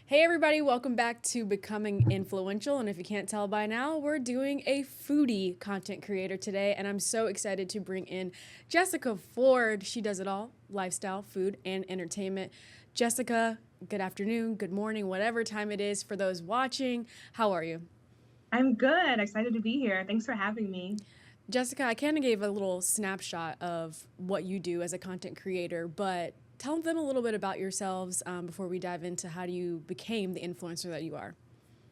Hey everybody, welcome back to Becoming Influential. And if you can't tell by now, we're doing a foodie content creator today. And I'm so excited to bring in Jessica Ford. She does it all: lifestyle, food, and entertainment. Jessica, good afternoon, good morning, whatever time it is for those watching. How are you? I'm good. Excited to be here. Thanks for having me. Jessica, I kind of gave a little snapshot of what you do as a content creator, but tell them a little bit about yourselves before we dive into how you became the influencer that you are.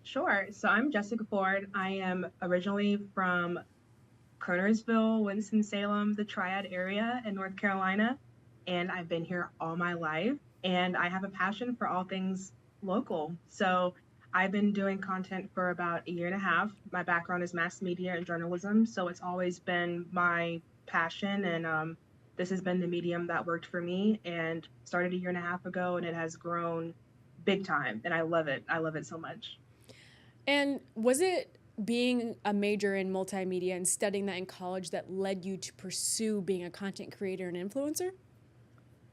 Sure. So I'm Jessica Ford. I am originally from Kernersville, Winston-Salem, the Triad area in North Carolina, and I've been here all my life. And I have a passion for all things local. So I've been doing content for about a year and a half. My background is mass media and journalism, so it's always been my passion. And this has been the medium that worked for me and started a year and a half ago, and it has grown big time. And I love it. I love it so much. And was it being a major in multimedia and studying that in college that led you to pursue being a content creator and influencer?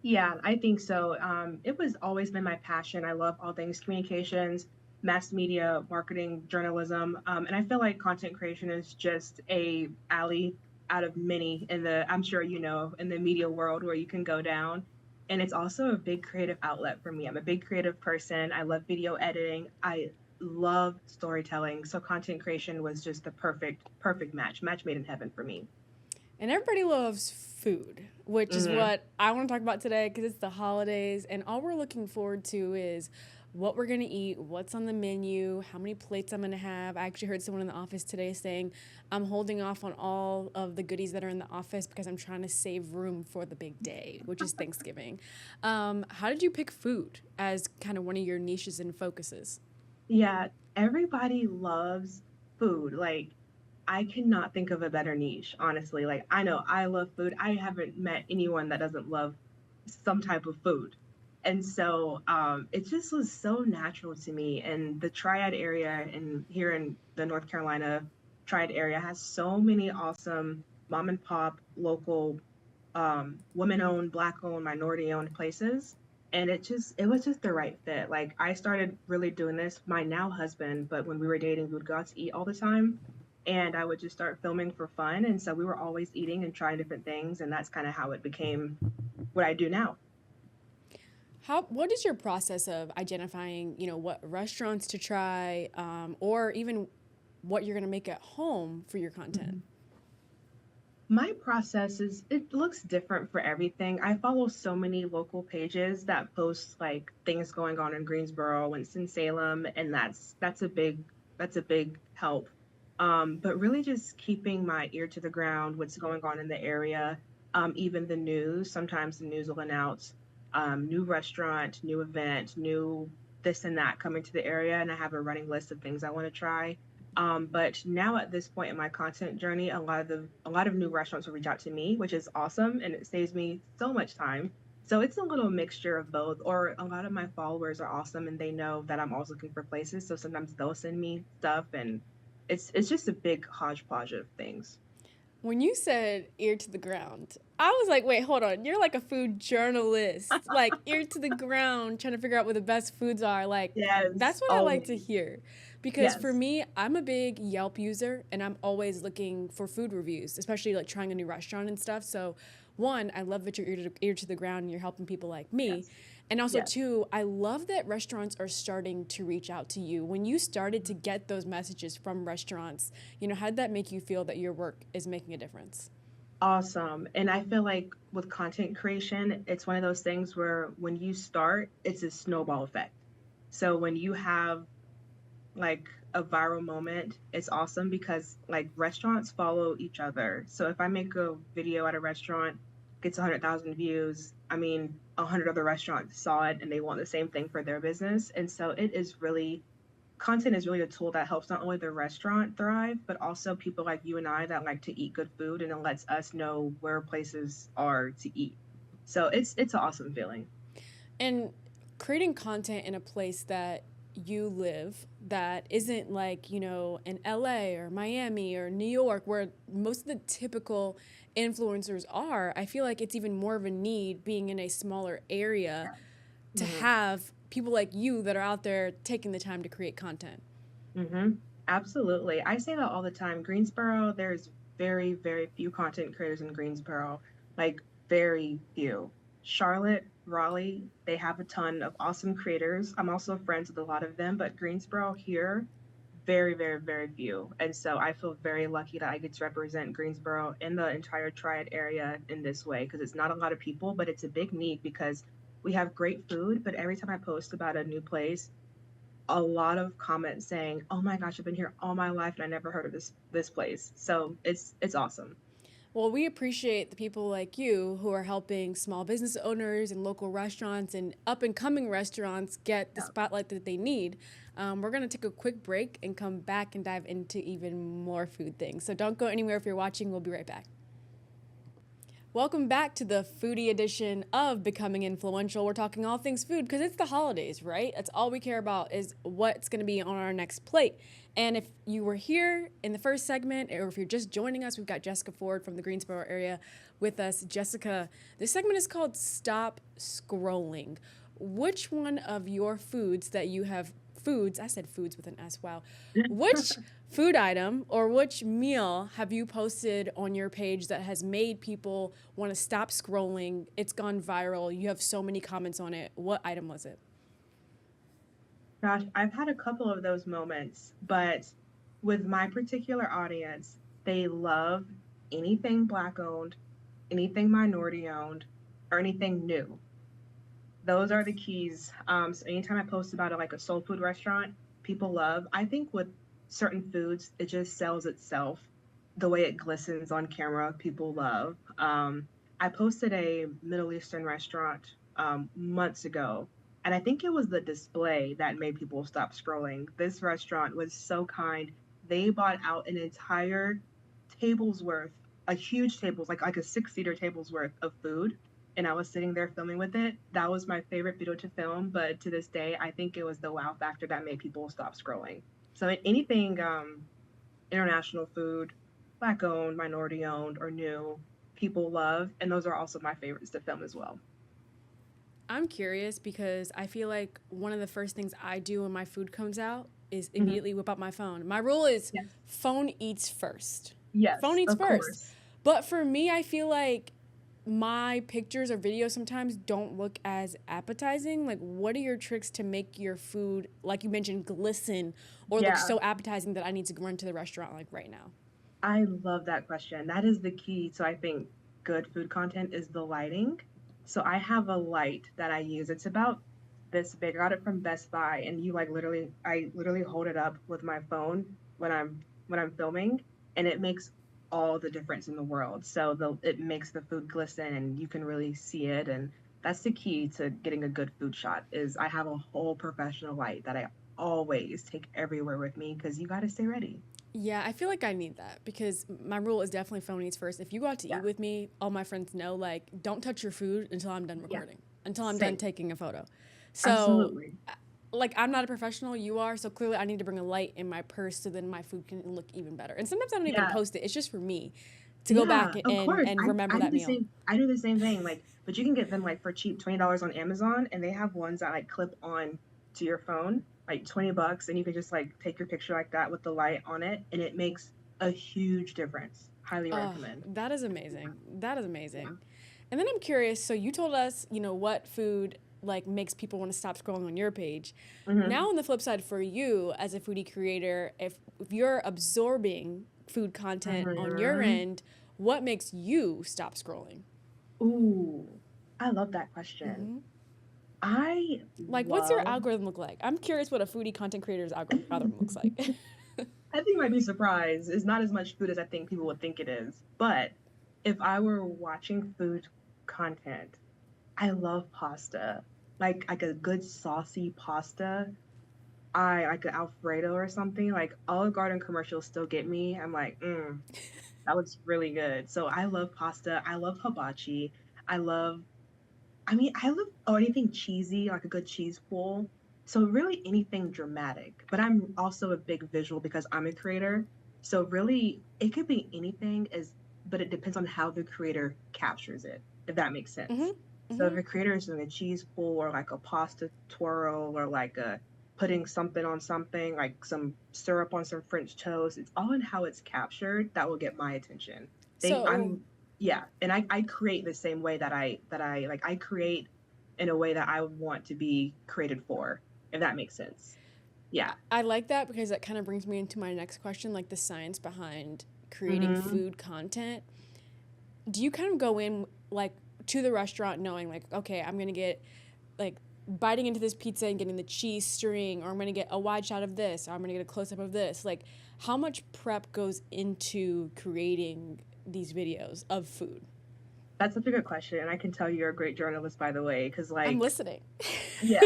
Yeah, I think so. It was always been my passion. I love all things communications, mass media, marketing, journalism, and I feel like content creation is just a alley out of many in the, I'm sure you know, in the media world where you can go down. And it's also a big creative outlet for me. I'm a big creative person. I love video editing. I love storytelling. So content creation was just the perfect match made in heaven for me. And everybody loves food, which is Hmm. what I want to talk about today because it's the holidays, and all we're looking forward to is what we're going to eat, what's on the menu, how many plates I'm going to have. I actually heard someone in the office today saying, I'm holding off on all of the goodies that are in the office because I'm trying to save room for the big day, which is Thanksgiving. How did you pick food as kind of one of your niches and focuses? Yeah, everybody loves food. Like, I cannot think of a better niche, honestly. Like, I know I love food. I haven't met anyone that doesn't love some type of food. And so it just was so natural to me. And the Triad area and here in the North Carolina Triad area has so many awesome mom and pop local women owned, black owned, minority owned places. And it was just the right fit. Like I started really doing this, my now husband, but when we were dating, we would go out to eat all the time. And I would just start filming for fun. And so we were always eating and trying different things. And that's kind of how it became what I do now. What is your process of identifying, what restaurants to try, or even what you're going to make at home for your content? Mhm. My process is it looks different for everything. I follow so many local pages that post like things going on in Greensboro, Winston-Salem, and that's a big help. But really just keeping my ear to the ground, what's going on in the area, even the news. Sometimes the news will announce new restaurant, new event, new this and that coming to the area, and I have a running list of things I want to try. But now at this point in my content journey, a lot of new restaurants will reach out to me, which is awesome, and it saves me so much time. So it's a little mixture of both. Or a lot of my followers are awesome, and they know that I'm always looking for places. So sometimes they'll send me stuff, and it's just a big hodgepodge of things. When you said ear to the ground, I was like, wait, hold on. You're like a food journalist, like ear to the ground, trying to figure out where the best foods are. Like, Yes, that's what I like to always. hear. Because for Yes. me, I'm a big Yelp user and I'm always looking for food reviews, especially like trying a new restaurant and stuff. So, one, I love that you're ear to the ground and you're helping people like me. Yes. And also, Yes. two, I love that restaurants are starting to reach out to you. When you started to get those messages from restaurants, how did that make you feel that your work is making a difference? Awesome. And I feel like with content creation, it's one of those things where when you start, it's a snowball effect. So when you have like a viral moment, it's awesome because like restaurants follow each other. So if I make a video at a restaurant, gets 100,000 views, I mean, 100 other restaurants saw it and they want the same thing for their business. And so it is really content is really a tool that helps not only the restaurant thrive, but also people like you and I that like to eat good food and it lets us know where places are to eat. So it's an awesome feeling. And creating content in a place that you live that isn't like, in LA or Miami or New York where most of the typical influencers are, I feel like it's even more of a need being in a smaller area. to have people like you that are out there taking the time to create content. Mm-hmm. Absolutely. I say that all the time. Greensboro, there's very, very few content creators in Greensboro, like very few. Charlotte, Raleigh, they have a ton of awesome creators. I'm also friends with a lot of them, but Greensboro here, very, very, very few. And so I feel very lucky that I get to represent Greensboro and the entire Triad area in this way because it's not a lot of people, but it's a big need because we have great food. But every time I post about a new place, a lot of comments saying, "Oh my gosh, I've been here all my life and I never heard of this place." So it's awesome. Well, we appreciate the people like you who are helping small business owners and local restaurants and up and coming restaurants get the Yeah. spotlight that they need. We're going to take a quick break and come back and dive into even more food things. So don't go anywhere if you're watching. We'll be right back. Welcome back to the foodie edition of Becoming Influential. We're talking all things food because it's the holidays, right? That's all we care about is what's going to be on our next plate. And if you were here in the first segment, or if you're just joining us, we've got Jessica Ford from the Greensboro area with us. Jessica, this segment is called Stop Scrolling. Which one of your foods that you have foods, I said foods with an S, wow. Which food item or which meal have you posted on your page that has made people want to stop scrolling? It's gone viral. You have so many comments on it. What item was it? Gosh, I've had a couple of those moments, but with my particular audience, they love anything Black owned, anything minority owned, or anything new. Those are the keys. So anytime I post about it, like a soul food restaurant, people love. I think with certain foods, it just sells itself. The way it glistens on camera, people love. I posted a Middle Eastern restaurant months ago, and I think it was the display that made people stop scrolling. This restaurant was so kind. They bought out an entire table's worth, a huge table's like a 6-seater table's worth of food, and I was sitting there filming with it. That was my favorite video to film, but to this day, I think it was the wow factor that made people stop scrolling. So anything international food, Black owned, minority owned, or new, people love, and those are also my favorites to film as well. I'm curious because I feel like one of the first things I do when my food comes out is Mhm. immediately whip out my phone. My rule is Yes, phone eats first. Phone yes, eats of first. course. But for me, I feel like my pictures or videos sometimes don't look as appetizing. Like, what are your tricks to make your food, like you mentioned, glisten or look Yeah, so appetizing that I need to run to the restaurant like right now? I love that question. That is the key to, I think, good food content is the lighting. So I have a light that I use. It's about this big. I got it from Best Buy, and I literally hold it up with my phone when I'm filming, and it makes all the difference in the world. So it makes the food glisten, and you can really see it. And that's the key to getting a good food shot. Is I have a whole professional light that I always take everywhere with me because you got to stay ready. Yeah, I feel like I need that because my rule is definitely phone eats first. If you go out to eat Yeah, with me, all my friends know, like, don't touch your food until I'm done yeah, recording, until I'm done same. taking a photo. So, Absolutely. like, I'm not a professional, you are, so clearly I need to bring a light in my purse so then my food can look even better. And sometimes I don't even Yeah. post it, it's just for me to go Yeah, back of course. and I remember I do that the meal. same I do the same thing. Like, but you can get them like for cheap $20 on Amazon, and they have ones that like clip on to your phone, like $20, and you can just like take your picture like that with the light on it, and it makes a huge difference. Highly Oh, recommend. that is amazing. That is Yeah. amazing. And then I'm curious, so you told us, what food like makes people want to stop scrolling on your page. Hmm. Now on the flip side for you as a foodie creator, if you're absorbing food content on your Hmm. end, what makes you stop scrolling? Ooh, I love that question. I Like what's your love algorithm look like? I'm curious what a foodie content creator's algorithm looks like. I think you might be surprised. It's not as much food as I think people would think it is. But if I were watching food content, I love pasta. Like a good saucy pasta. I like an Alfredo or something. Like Olive Garden commercials still get me. I'm like, that looks really good. So I love pasta. I love hibachi. I love I love anything cheesy, like a good cheese pool. So really anything dramatic. But I'm also a big visual because I'm a creator. So really it could be anything but it depends on how the creator captures it, if that makes Hmm. sense. So if a creator is doing a cheese pull or like a pasta twirl or like a putting something on something, like some syrup on some French toast, it's all in how it's captured that will get my attention. They So I'm Yeah, and I create the same way that I like I create in a way that I would want to be created for, if that makes sense. Yeah. I like that because that kind of brings me into my next question, like the science behind creating Mm-hmm. food content. Do you kind of go in like to the restaurant knowing like, okay, I'm gonna get like biting into this pizza and getting the cheese string, or I'm gonna get a wide shot of this, or I'm gonna get a close up of this. Like, how much prep goes into creating these videos of food? That's such a good question, and I can tell you're a great journalist, by the way, because I'm like, listening. yeah,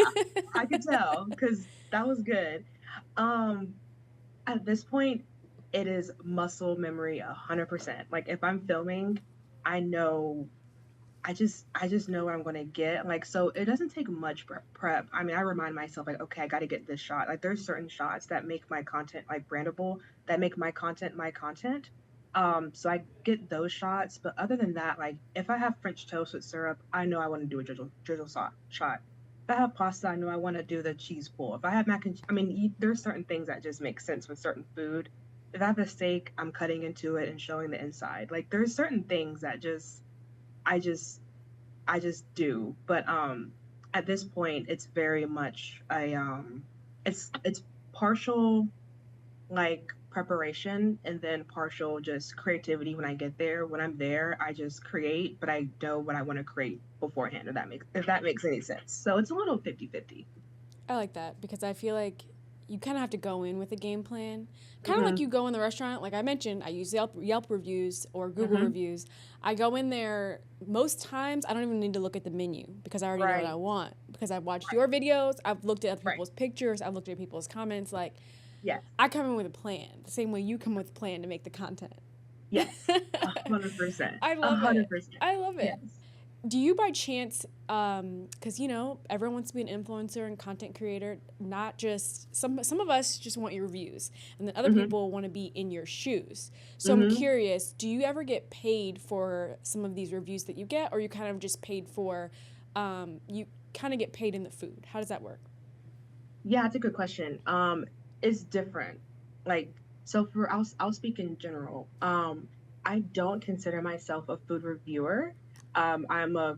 I could tell because that was good. Um, at this point, it is muscle memory 100%. Like if I'm filming, I know I just know what I'm gonna get. Like so it doesn't take much prep. I mean, I remind myself like, okay, I gotta get this shot. Like there's certain shots that make my content like brandable, that make my content. So I get those shots, but other than that, like if I have French toast with syrup, I know I want to do a drizzle shot. If I have pasta, I know I want to do the cheese pull. If I have mac and I mean, there's certain things that just make sense with certain food. If I have a steak, I'm cutting into it and showing the inside. Like there's certain things that I just I just do. But at this point it's very much a it's partial like preparation and then partial just creativity when I get there. When I'm there, I just create, but I know what I want to create beforehand, if that makes any sense. So it's a little 50-50. I like that because I feel like you kind of have to go in with a game plan. Kind of like Mhm. you go in the restaurant, like I mentioned, I use Yelp reviews or Google Mhm. reviews. I go in there, most times I don't even need to look at the menu because I already know what I Right. want. Because I've watched Right. your videos, I've looked at other Right. people's pictures, I've looked at people's comments. Like, Yes. I come in with a plan, the same way you come with a plan to make the content. Yes. 100%. I A love hundred it. percent. I love it. Yes. Do you by chance, because you know everyone wants to be an influencer and content creator, not just some of us just want your reviews, and then other Mhm. people want to be in your shoes. So I'm Mhm. curious, do you ever get paid for some of these reviews that you get, or you kind of just paid for, you kind of get paid in the food? How does that work? Yeah, it's a good question. It's different. Like, so for I'll speak in general. I don't consider myself a food reviewer. I'm a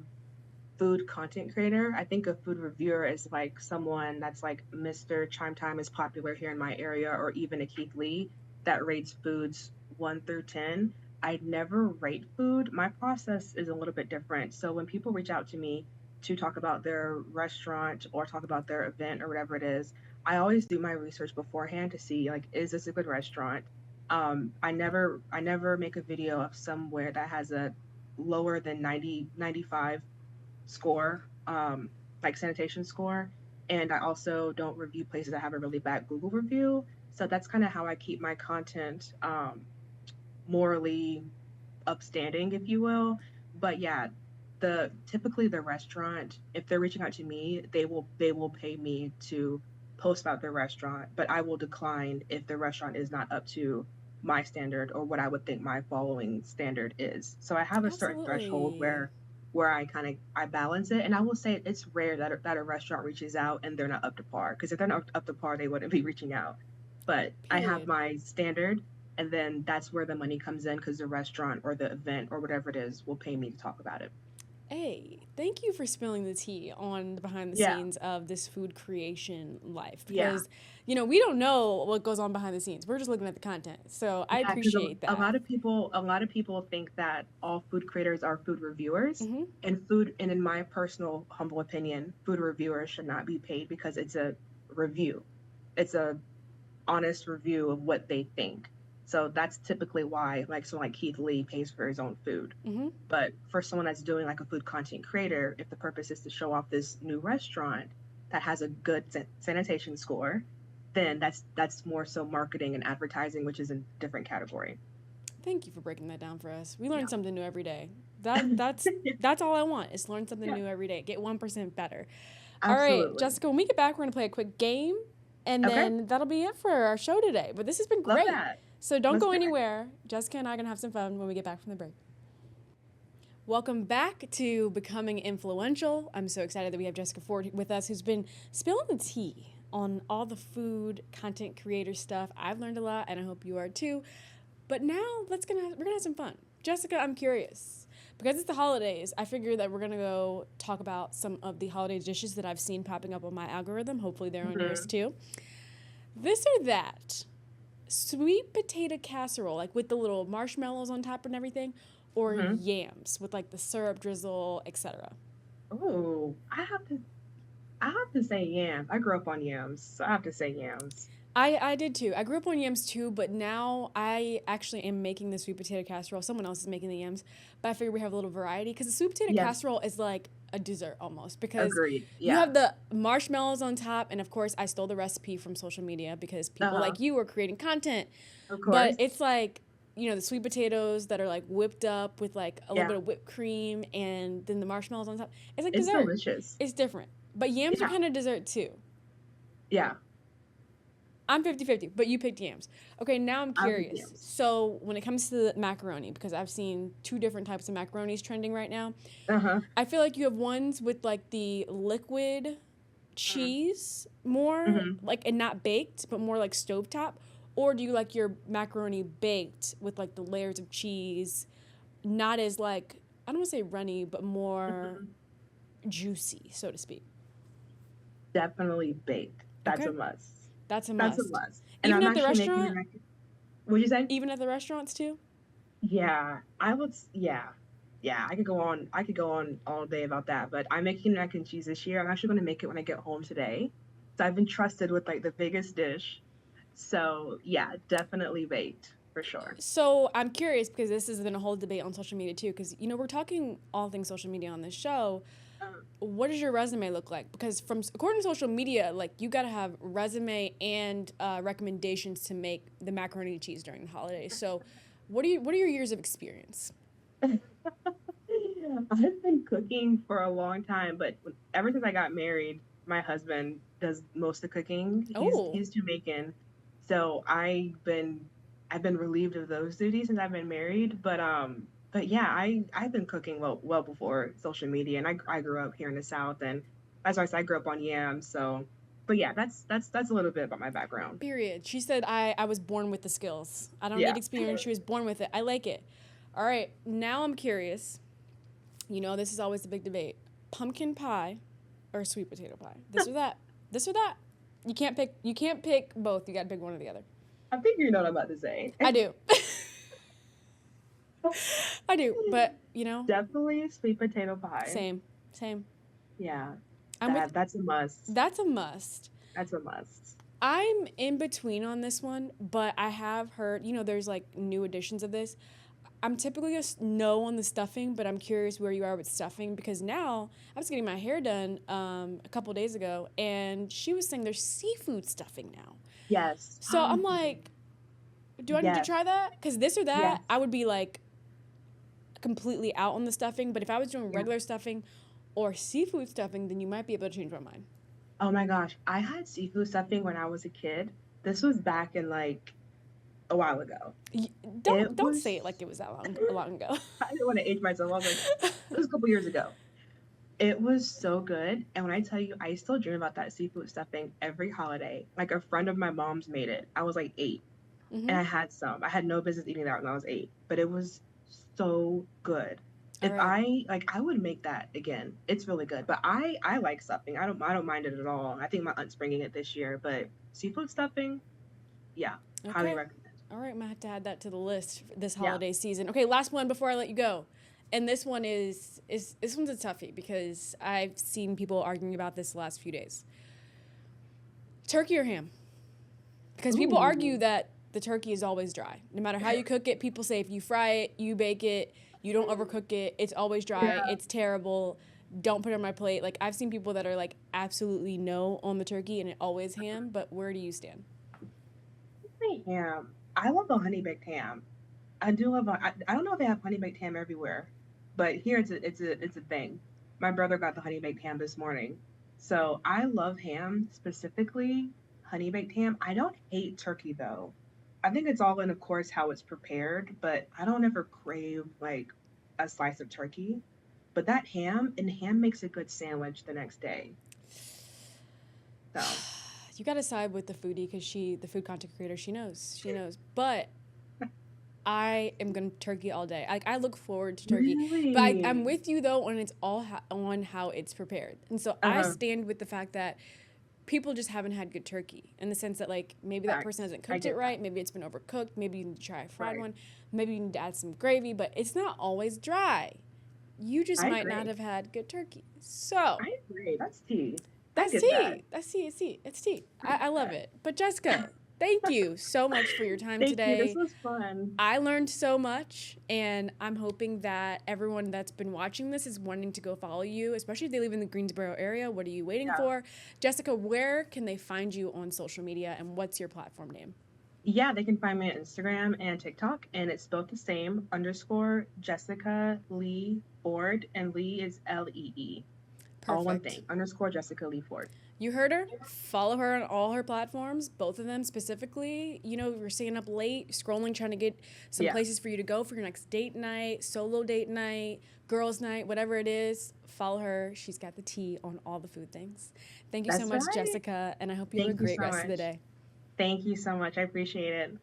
food content creator. I think a food reviewer is like someone that's like Mr. Chime Time is popular here in my area, or even a Keith Lee that rates foods 1 through 10. I never rate food. My process is a little bit different. So when people reach out to me to talk about their restaurant or talk about their event or whatever it is, I always do my research beforehand to see like, is this a good restaurant? I never make a video of somewhere that has a lower than 90 95 score, like sanitation score. And I also don't review places that have a really bad Google review. So that's kind of how I keep my content morally upstanding, if you will. But yeah, the typically the restaurant, if they're reaching out to me, they will pay me to post about their restaurant, but I will decline if the restaurant is not up to my standard or what I would think my following standard is. So I have a certain threshold Absolutely. where I balance it, and I will say it's rare that a restaurant reaches out and they're not up to par, because if they're not up to par, they wouldn't be reaching out. But I have Period. my standard, and then that's where the money comes in, because the restaurant or the event or whatever it is will pay me to talk about it. Hey, thank you for spilling the tea on the behind the Yeah. scenes of this food creation life Yeah. because, you know, we don't know what goes on behind the scenes. We're just looking at the content. So I Yeah, because appreciate a that. lot of people think that all food creators are food reviewers, Hmm. and in my personal humble opinion, food reviewers should not be paid because it's a review. It's a honest review of what they think. So that's typically why, like, someone like Keith Lee pays for his own food. Hmm. But for someone that's doing like a food content creator, if the purpose is to show off this new restaurant that has a good sanitation score, then that's more so marketing and advertising, which is a different category. Thank you for breaking that down for us. We learn Yeah. something new every day. That's all I want is learn something Yeah, new every day. Get 1% better. All right, absolutely. Jessica, when we get back, we're going to play a quick game and Okay, then that'll be it for our show today. But this has been love great. that. So don't Let's go do it. anywhere. Jessica and I are going to have some fun when we get back from the break. Welcome back to Becoming Influential. I'm so excited that we have Jessica Ford with us, who's been spilling the tea on all the food content creator stuff. I've learned a lot, and I hope you are too. But now we're gonna have some fun. Jessica, I'm curious because it's the holidays. I figured that we're gonna go talk about some of the holiday dishes that I've seen popping up on my algorithm. Hopefully, they're on yours Mhm. too. This or that, sweet potato casserole, like with the little marshmallows on top and everything, or Mhm. yams with like the syrup drizzle, etc. Oh, I have to say yams. I grew up on yams, so I have to say yams. I did too. I grew up on yams too, but now I actually am making the sweet potato casserole. Someone else is making the yams, but I figure we have a little variety because the sweet potato Yes, casserole is like a dessert almost because agreed. you Yeah. have the marshmallows on top, and of course I stole the recipe from social media because people Uh-huh. like you are creating content, Of but course. it's like the sweet potatoes that are like whipped up with like a little Yeah. bit of whipped cream and then the marshmallows on top. It's like It's dessert. delicious. It's different, but yams are Yeah. kind of dessert too. Yeah. I'm 50-50, but you picked yams. Okay, now I'm I like curious. yams. So, when it comes to the macaroni, because I've seen two different types of macaronis trending right now, Uh-huh. I feel like you have ones with like the liquid cheese more, Mm-hmm. like, and not baked, but more like stovetop. Or do you like your macaroni baked with like the layers of cheese, not as like, I don't want to say runny, but more Hmm. juicy, so to speak? Definitely baked. That's a Okay, must. that's a That's a must. must. And Even I'm at the actually making restaurant, an What'd you say? even at the restaurants too. Yeah, yeah. Yeah, I could go on all day about that, but I'm making mac and cheese this year. I'm actually going to make it when I get home today. So I've been trusted with like the biggest dish. So, yeah, definitely baked for sure. So I'm curious because this has been a whole debate on social media too. Because we're talking all things social media on this show. Um, What does your resume look like? Because from according to social media, like you got to have resume and recommendations to make the macaroni and cheese during the holidays. So, what are your years of experience? I've been cooking for a long time, but ever since I got married, my husband does most of the cooking. Oh, He's Jamaican, so I've been relieved of those duties since I've been married. But yeah, I've been cooking well before social media, and I grew up here in the South, and as I said, I grew up on yams. So, but yeah, that's a little bit about my background. period. She said I was born with the skills. I don't need Yeah. experience. She was born with it. I like it. All right, now I'm curious. This is always the big debate. Pumpkin pie or sweet potato pie. This or that. This or that. You can't pick both. You got to pick one or the other. I think you know what I'm about to say. I do. I do, but Definitely sweet potato pie. same. Same. Yeah, I'm with that's a must. That's a must. That's a must. I'm in between on this one, but I have heard, there's like new editions of this. I'm typically a no on the stuffing, but I'm curious where you are with stuffing because now I was getting my hair done a couple days ago, and she was saying there's seafood stuffing now. Yes. So I'm like, do I need to Yes. try that? Because this or Yes. that, I would be like completely out on the stuffing. But if I was doing Yeah. regular stuffing or seafood stuffing, then you might be able to change my mind. Oh my gosh. I had seafood stuffing when I was a kid. This was back in like a while ago. Y- It don't say it was like it was that long ago. I didn't want to age myself. I was like, it was a couple years ago. It was so good. And when I tell you, I still dream about that seafood stuffing every holiday. Like a friend of my mom's made it. I was like 8 and Mm-hmm. I had some. I had no business eating that when I was 8, but it was so good. All If right. I would make that again. It's really good. But I like stuffing. I don't mind it at all. I think my aunt's bringing it this year, but seafood stuffing, yeah, highly Okay. recommend. All right. I'm gonna have to add that to the list for this Yeah. holiday season. Okay. Last one before I let you go. And this one is this one's a toughie because I've seen people arguing about this the last few days. Turkey or ham? Because people argue Ooh. that the turkey is always dry. No matter how you cook it, people say if you fry it, you bake it, you don't overcook it, it's always dry, Yeah. it's terrible. Don't put it on my plate. Like I've seen people that are like absolutely no on the turkey and it always ham, but where do you stand? Ham. I love a honey baked ham. I do love I don't know if they have honey baked ham everywhere, but here it's a thing. My brother got the honey baked ham this morning. So I love ham, specifically honey baked ham. I don't hate turkey though. I think it's all in, of course, how it's prepared, but I don't ever crave like a slice of turkey, but that ham and ham makes a good sandwich the next day. So You gotta side with the foodie because the food content creator, she knows. But I am gonna turkey all day. Like I look forward to turkey, but I'm really, with you though on it's all on how it's prepared, and so I uh-huh, stand with the fact that people just haven't had good turkey in the sense that like maybe that person facts. hasn't I cooked it get that. right, maybe it's been overcooked, maybe you need to try a fried Right. one, maybe you need to add some gravy, but it's not always dry. You just I might not agree. have had good turkey. So I agree. That's tea. I that's get that. tea. That's tea. It's tea. It's tea. I I get love that. it. But Jessica, thank you so much for your time Thank you. This today. was fun. I learned so much, and I'm hoping that everyone that's been watching this is wanting to go follow you, especially if they live in the Greensboro area. What are you waiting Yeah. for? Jessica, where can they find you on social media, and what's your platform name? Yeah, they can find me on Instagram and TikTok, and it's spelled the same underscore Jessica Lee Ford, and Lee is Lee. All one Perfect. thing, underscore Jessica Lee Ford. You heard her. Follow her on all her platforms, both of them specifically. You know, you're staying up late, scrolling, trying to get some Yeah, places for you to go for your next date night, solo date night, girls' night, whatever it is. Follow her. She's got the tea on all the food things. Thank you so that's much, right. Jessica, and I hope you have a Thank you great so rest of the much. day. Thank you so much. I appreciate it.